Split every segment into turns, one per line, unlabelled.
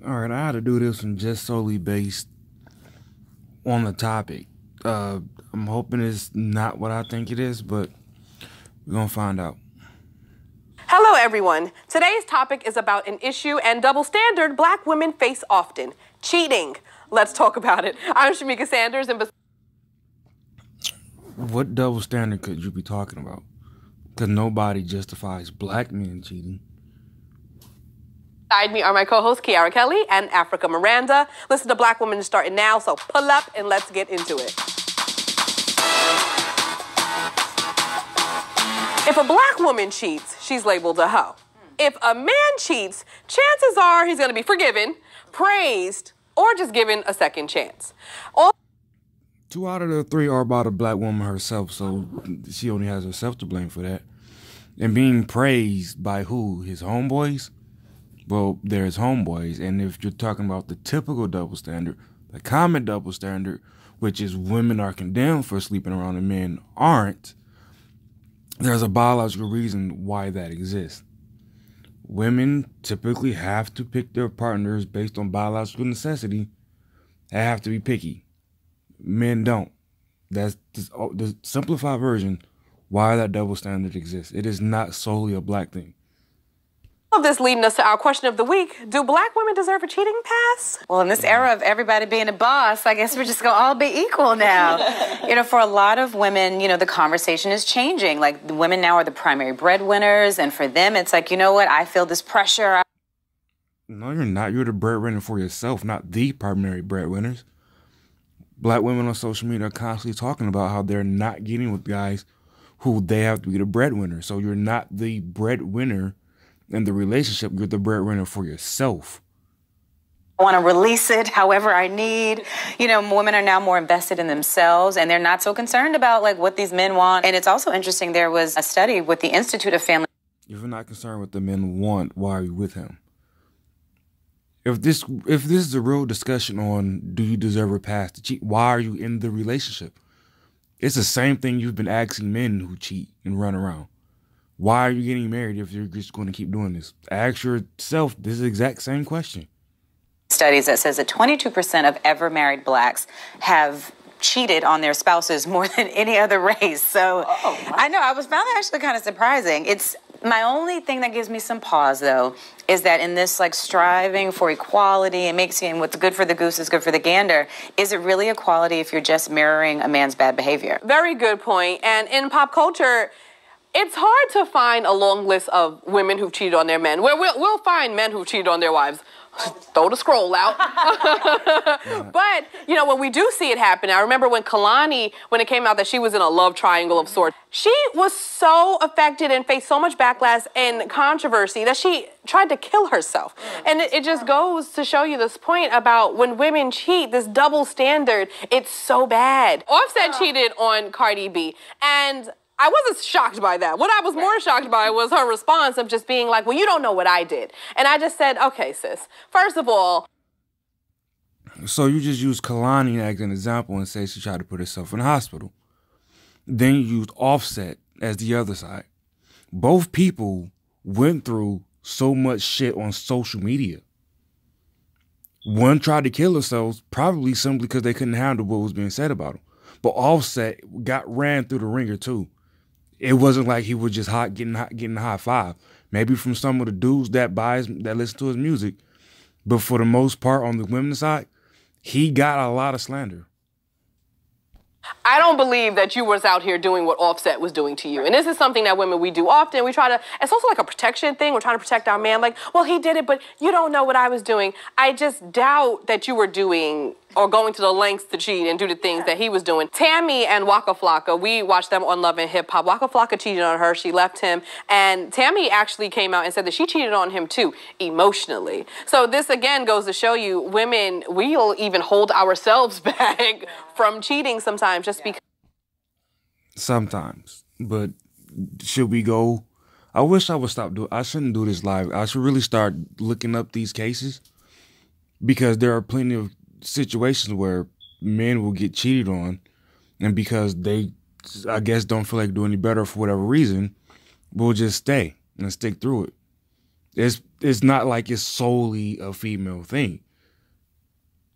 All right, I had to do this one just solely based on the topic. I'm hoping it's not what I think it is, but we're gonna find out.
Hello, everyone. Today's topic is about an issue and double standard Black women face often: cheating. Let's talk about it. I'm Shamika Sanders, and
What double standard could you be talking about? Because nobody justifies Black men cheating.
beside me are my co-hosts Kiara Kelly and Africa Miranda. Listen to Black Women starting now, so pull up and let's get into it. If a Black woman cheats, she's labeled a hoe. If a man cheats, chances are he's going to be forgiven, praised, or just given a second chance.
Two out of the three are about a Black woman herself, so she only has herself to blame for that. And being praised by who? His homeboys? Well, there's homeboys, and if you're talking about the typical double standard, the common double standard, which is women are condemned for sleeping around and men aren't, there's a biological reason why that exists. Women typically have to pick their partners based on biological necessity. They have to be picky. Men don't. That's the simplified version why that double standard exists. It is not solely a Black thing.
All of this leading us to our question of the week: do Black women deserve a cheating pass?
Well, in this era of everybody being a boss, I guess we're just going to all be equal now. For a lot of women, the conversation is changing. Like, the women now are the primary breadwinners, and for them, it's like, you know what, I feel this pressure.
No, you're not. You're the breadwinner for yourself, not the primary breadwinners. Black women on social media are constantly talking about how they're not getting with guys who they have to be the breadwinner. So you're not the breadwinner in the relationship. You're the breadwinner for yourself.
I want to release it however I need. Women are now more invested in themselves, and they're not so concerned about what these men want. And it's also interesting, there was a study with the Institute of Family.
If you're not concerned with what the men want, why are you with him? If this is a real discussion on do you deserve a pass to cheat, why are you in the relationship? It's the same thing you've been asking men who cheat and run around. Why are you getting married if you're just going to keep doing this? Ask yourself this exact same question.
Studies that says that 22% of ever married Blacks have cheated on their spouses more than any other race. So I know, I found that actually kind of surprising. It's my only thing that gives me some pause, though, is that in this striving for equality and making what's good for the goose is good for the gander, is it really equality if you're just mirroring a man's bad behavior?
Very good point. And in pop culture, it's hard to find a long list of women who've cheated on their men. We'll find men who've cheated on their wives. Throw the scroll out. But, when we do see it happen, I remember when Kalani, when it came out that she was in a love triangle of sorts, she was so affected and faced so much backlash and controversy that she tried to kill herself. And it just goes to show you this point about when women cheat, this double standard, it's so bad. Offset cheated on Cardi B, and I wasn't shocked by that. What I was more shocked by was her response of just being like, well, you don't know what I did. And I just said, okay, sis, first of all.
So you just used Kalani as an example and say she tried to put herself in the hospital. Then you used Offset as the other side. Both people went through so much shit on social media. One tried to kill herself, probably simply because they couldn't handle what was being said about them. But Offset ran through the ringer too. It wasn't like he was just getting the high five. Maybe from some of the dudes that listen to his music, but for the most part, on the women's side, he got a lot of slander.
I don't believe that you was out here doing what Offset was doing to you. And this is something that we do often. We try to, it's also like a protection thing. We're trying to protect our man. Like, well, he did it, but you don't know what I was doing. I just doubt that you were doing or going to the lengths to cheat and do the things that he was doing. Tammy and Waka Flocka, we watched them on Love and Hip Hop. Waka Flocka cheated on her. She left him. And Tammy actually came out and said that she cheated on him too, emotionally. So this again goes to show you, women, we'll even hold ourselves back from cheating sometimes just because.
Sometimes. But should we go? I wish I would I shouldn't do this live. I should really start looking up these cases, because there are plenty of situations where men will get cheated on, and because they, I guess, don't feel like doing any better for whatever reason, will just stay and stick through it. It's not like it's solely a female thing.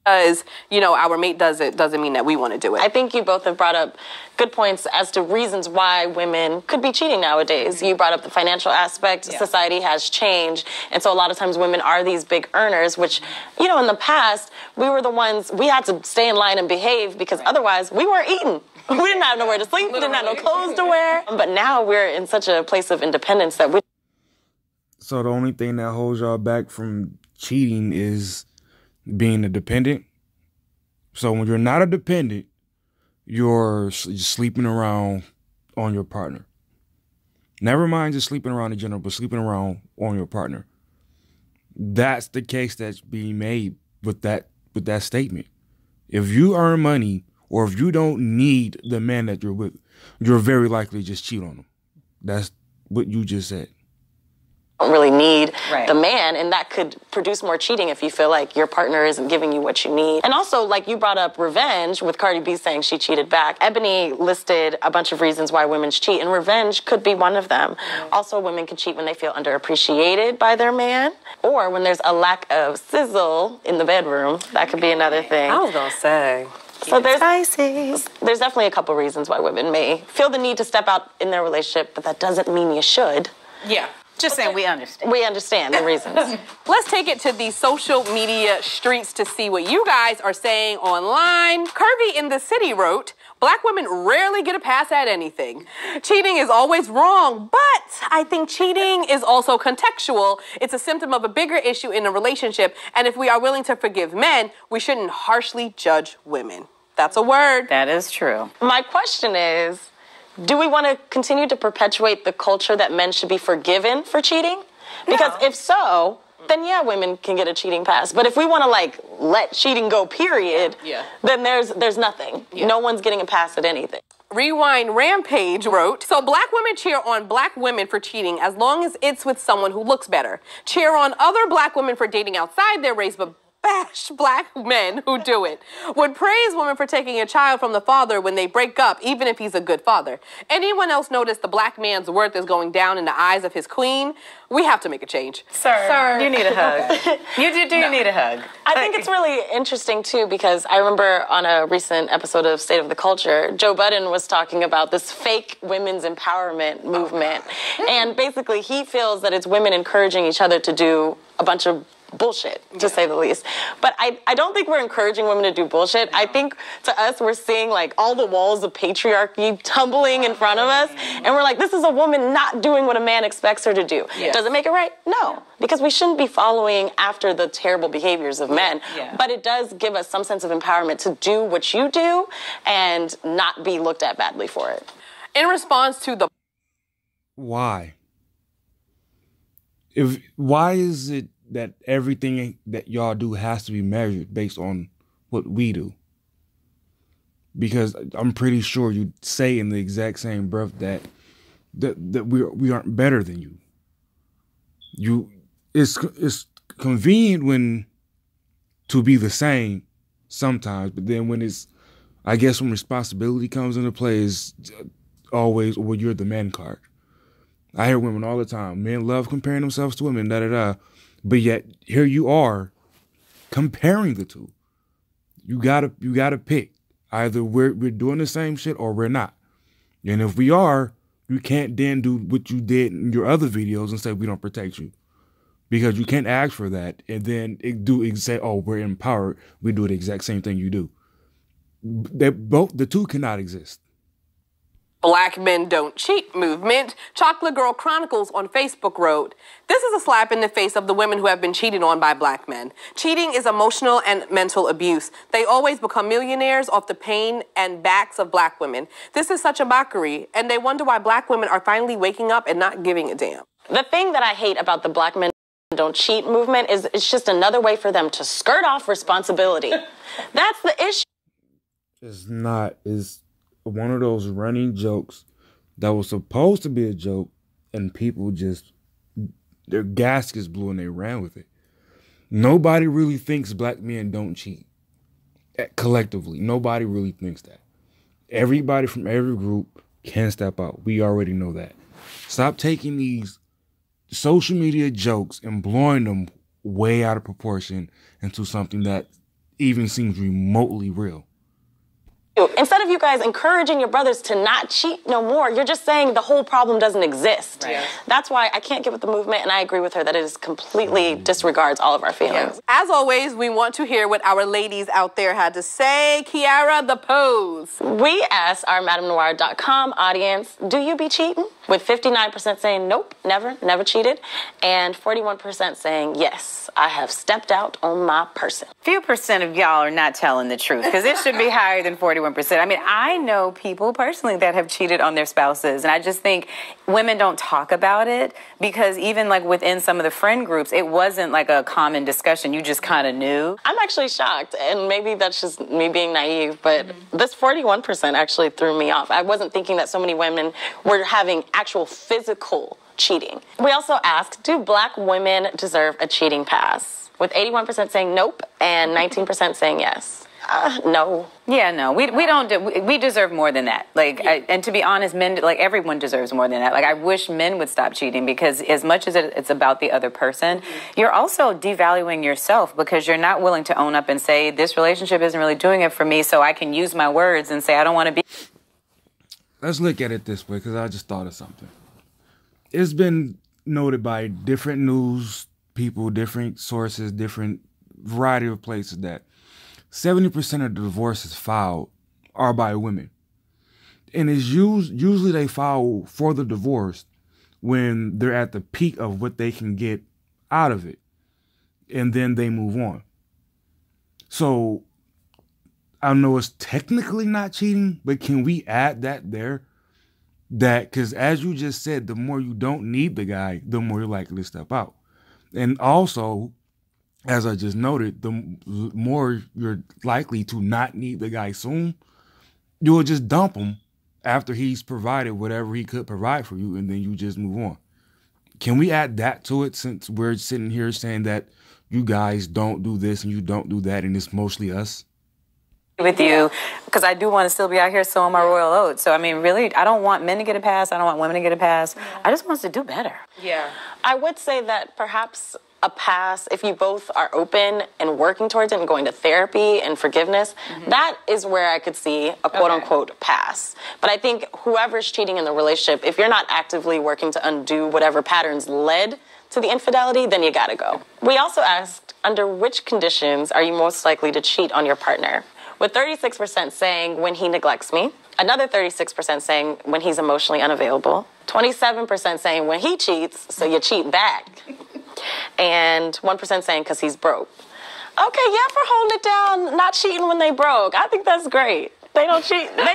Because, our mate does it doesn't mean that we want to do it.
I think you both have brought up good points as to reasons why women could be cheating nowadays. You brought up the financial aspect. Yeah. Society has changed. And so a lot of times women are these big earners, which, in the past, we were the ones, we had to stay in line and behave because otherwise we weren't eating. We didn't have nowhere to sleep. We didn't have no clothes to wear. But now we're in such a place of independence that we...
So the only thing that holds y'all back from cheating is being a dependent. So when you're not a dependent, you're sleeping around on your partner. Never mind just sleeping around in general, but sleeping around on your partner. That's the case that's being made with that statement. If you earn money or if you don't need the man that you're with, you're very likely to just cheat on them. That's what you just said.
Don't really need the man, and that could produce more cheating if you feel like your partner isn't giving you what you need. And also, like you brought up revenge with Cardi B saying she cheated back. Ebony listed a bunch of reasons why women cheat, and revenge could be one of them. Also, women can cheat when they feel underappreciated by their man, or when there's a lack of sizzle in the bedroom. That could be another thing.
I was gonna say.
So there's definitely a couple reasons why women may feel the need to step out in their relationship, but that doesn't mean you should.
Yeah. Just saying we understand.
We understand the reasons.
Let's take it to the social media streets to see what you guys are saying online. Curvy in the City wrote, Black women rarely get a pass at anything. Cheating is always wrong, but I think cheating is also contextual. It's a symptom of a bigger issue in a relationship, and if we are willing to forgive men, we shouldn't harshly judge women. That's a word.
That is true.
My question is, do we want to continue to perpetuate the culture that men should be forgiven for cheating? Because if so, then yeah, women can get a cheating pass. But if we want to let cheating go, period, then there's nothing. Yeah. No one's getting a pass at anything.
Rewind Rampage wrote, so Black women cheer on Black women for cheating as long as it's with someone who looks better. Cheer on other Black women for dating outside their race, but bash Black men who do it. Would praise women for taking a child from the father when they break up, even if he's a good father. Anyone else notice the Black man's worth is going down in the eyes of his queen? We have to make a change.
Sir, you need a hug. You need a hug.
I think it's really interesting, too, because I remember on a recent episode of State of the Culture, Joe Budden was talking about this fake women's empowerment movement. And basically, he feels that it's women encouraging each other to do a bunch of bullshit, to say the least. But I don't think we're encouraging women to do bullshit. I think to us, we're seeing all the walls of patriarchy tumbling in front of us. And we're like, this is a woman not doing what a man expects her to do. Yes. Does it make it right? No. Because we shouldn't be following after the terrible behaviors of men. Yeah. But it does give us some sense of empowerment to do what you do and not be looked at badly for it.
In response to the...
Why? Why is it that everything that y'all do has to be measured based on what we do? Because I'm pretty sure you'd say in the exact same breath that we aren't better than you. It's convenient to be the same sometimes, but then when when responsibility comes into play, is always, well, you're the man card. I hear women all the time. Men love comparing themselves to women, da-da-da. But yet, here you are comparing the two. You gotta pick. Either we're doing the same shit or we're not. And if we are, you can't then do what you did in your other videos and say we don't protect you. Because you can't ask for that and then say, oh, we're empowered. We do the exact same thing you do. The two cannot exist.
Black Men Don't Cheat movement, Chocolate Girl Chronicles on Facebook wrote, this is a slap in the face of the women who have been cheated on by Black men. Cheating is emotional and mental abuse. They always become millionaires off the pain and backs of Black women. This is such a mockery, and they wonder why Black women are finally waking up and not giving a damn.
The thing that I hate about the Black Men Don't Cheat movement is it's just another way for them to skirt off responsibility. That's the issue.
It's not. It's one of those running jokes that was supposed to be a joke, and people just, their gaskets blew and they ran with it. Nobody really thinks Black men don't cheat. Collectively, nobody really thinks that. Everybody from every group can step out. We already know that. Stop taking these social media jokes and blowing them way out of proportion into something that even seems remotely real.
Instead of you guys encouraging your brothers to not cheat no more, you're just saying the whole problem doesn't exist.
Right.
That's why I can't get with the movement, and I agree with her that it is completely disregards all of our feelings.
As always, we want to hear what our ladies out there had to say. Kiara, the pose.
We asked our MadameNoire.com audience, do you be cheating? With 59% saying nope, never cheated, and 41% saying yes, I have stepped out on my person.
Few percent of y'all are not telling the truth, because it should be higher than 41%. I mean, I know people personally that have cheated on their spouses, and I just think women don't talk about it, because even like within some of the friend groups, it wasn't like a common discussion. You just kind of knew.
I'm actually shocked, and maybe that's just me being naive, but this 41% actually threw me off. I wasn't thinking that so many women were having actual physical cheating. We also asked, do black women deserve a cheating pass? With 81% saying nope and 19% saying yes. No.
Yeah, no, we don't. We deserve more than that. Like, and to be honest, men, like everyone deserves more than that. Like, I wish men would stop cheating, because as much as it's about the other person, you're also devaluing yourself, because you're not willing to own up and say, this relationship isn't really doing it for me, so I can use my words and say, I don't want to be.
Let's look at it this way, because I just thought of something. It's been noted by different news people, different sources, different variety of places that 70% of the divorces filed are by women. And it's usually they file for the divorce when they're at the peak of what they can get out of it. And then they move on. So I know it's technically not cheating, but can we add that there? That, because as you just said, the more you don't need the guy, the more you're likely to step out. And also, as I just noted, the more you're likely to not need the guy soon, you'll just dump him after he's provided whatever he could provide for you, and then you just move on. Can we add that to it, since we're sitting here saying that you guys don't do this and you don't do that, and it's mostly us?
With you, because I do want to still be out here sowing my royal oats. So, I mean, really, I don't want men to get a pass. I don't want women to get a pass. I just want us to do better.
Yeah. I would say that perhaps a pass, if you both are open and working towards it and going to therapy and forgiveness, that is where I could see a quote-unquote pass. But I think whoever's cheating in the relationship, if you're not actively working to undo whatever patterns led to the infidelity, then you gotta go. We also asked, under which conditions are you most likely to cheat on your partner? With 36% saying when he neglects me, another 36% saying when he's emotionally unavailable, 27% saying when he cheats, so you cheat back, and 1% saying because he's broke. Okay, yeah, for holding it down, not cheating when they broke. I think that's great. They don't cheat. They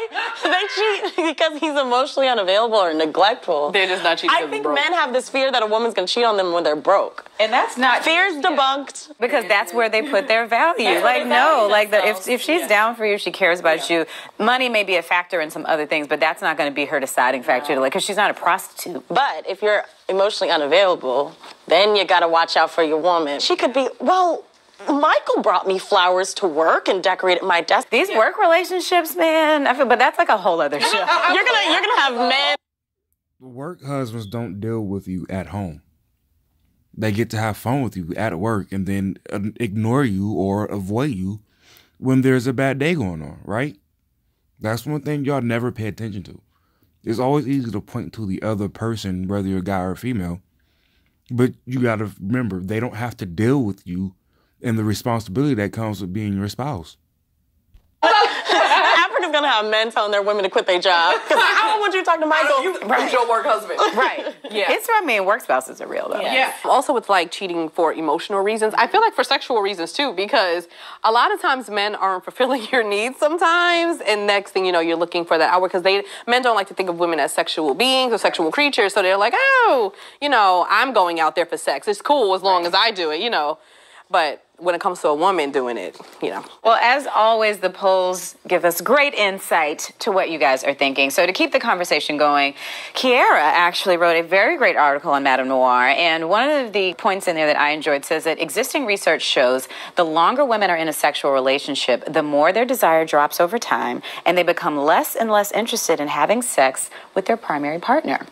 cheat because he's emotionally unavailable or neglectful.
They're just not cheating.
I think men have this fear that a woman's gonna cheat on them when they're broke,
and that's not
fear's debunked,
because that's where they put their value. Like, no, like if she's down for you, she cares about you. Money may be a factor in some other things, but that's not going to be her deciding factor. Like, because she's not a prostitute.
But if you're emotionally unavailable, then you gotta watch out for your woman. She could be, well, Michael brought me flowers to work and decorated my desk.
These work relationships, man, I feel, but that's like a whole other show.
You're gonna have men.
Work husbands don't deal with you at home. They get to have fun with you at work and then ignore you or avoid you when there's a bad day going on, right? That's one thing y'all never pay attention to. It's always easy to point to the other person, whether you're a guy or a female, but you got to remember, they don't have to deal with you and the responsibility that comes with being your spouse.
Africa's gonna have men telling their women to quit their job. Because I don't want you to talk to Michael.
Who's your work husband?
Right. Yeah. It's, I mean, work spouses are real, though.
Yeah. Also with like cheating for emotional reasons. I feel like for sexual reasons too, because a lot of times men aren't fulfilling your needs sometimes, and next thing you know, you're looking for that hour, because men don't like to think of women as sexual beings or sexual creatures, so they're like, oh, I'm going out there for sex. It's cool as long as I do it, But when it comes to a woman doing it,
Well, as always, the polls give us great insight to what you guys are thinking. So to keep the conversation going, Kiara actually wrote a very great article on Madame Noire, and one of the points in there that I enjoyed says that existing research shows the longer women are in a sexual relationship, the more their desire drops over time, and they become less and less interested in having sex with their primary partner.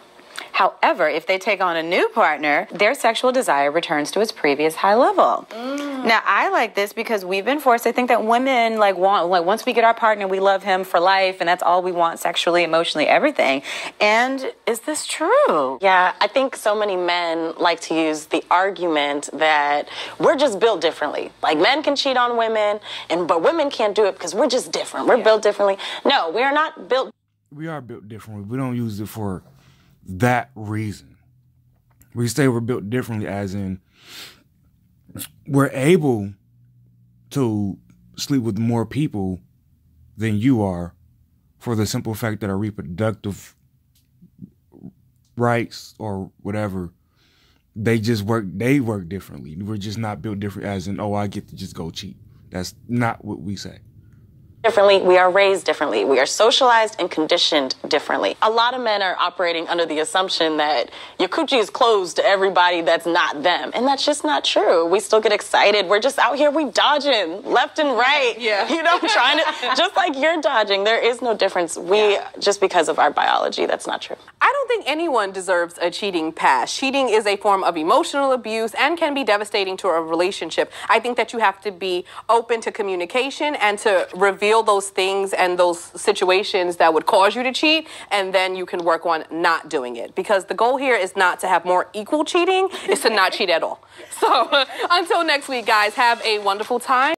However, if they take on a new partner, their sexual desire returns to its previous high level. Now, I like this because we've been forced to think that women want once we get our partner, we love him for life, and that's all we want sexually, emotionally, everything. And is this true?
Yeah, I think so many men like to use the argument that we're just built differently. Like, men can cheat on women, but women can't do it because we're just different. We're built differently. No, we are not built.
We are built differently. We don't use it for that reason. We say we're built differently as in we're able to sleep with more people than you are for the simple fact that our reproductive rights or whatever, they work differently. We're just not built different as in, oh, I get to just go cheat. That's not what we say.
Differently, we are raised differently. We are socialized and conditioned differently. A lot of men are operating under the assumption that your coochie is closed to everybody that's not them. And that's just not true. We still get excited. We're just out here, we dodging left and right.
Yeah.
You know, trying to, just like you're dodging. There is no difference. Just because of our biology, that's not true.
I don't think anyone deserves a cheating past. Cheating is a form of emotional abuse and can be devastating to a relationship. I think that you have to be open to communication and to reveal those things and those situations that would cause you to cheat, and then you can work on not doing it. Because the goal here is not to have more equal cheating, it's to not cheat at all. So until next week, guys, have a wonderful time.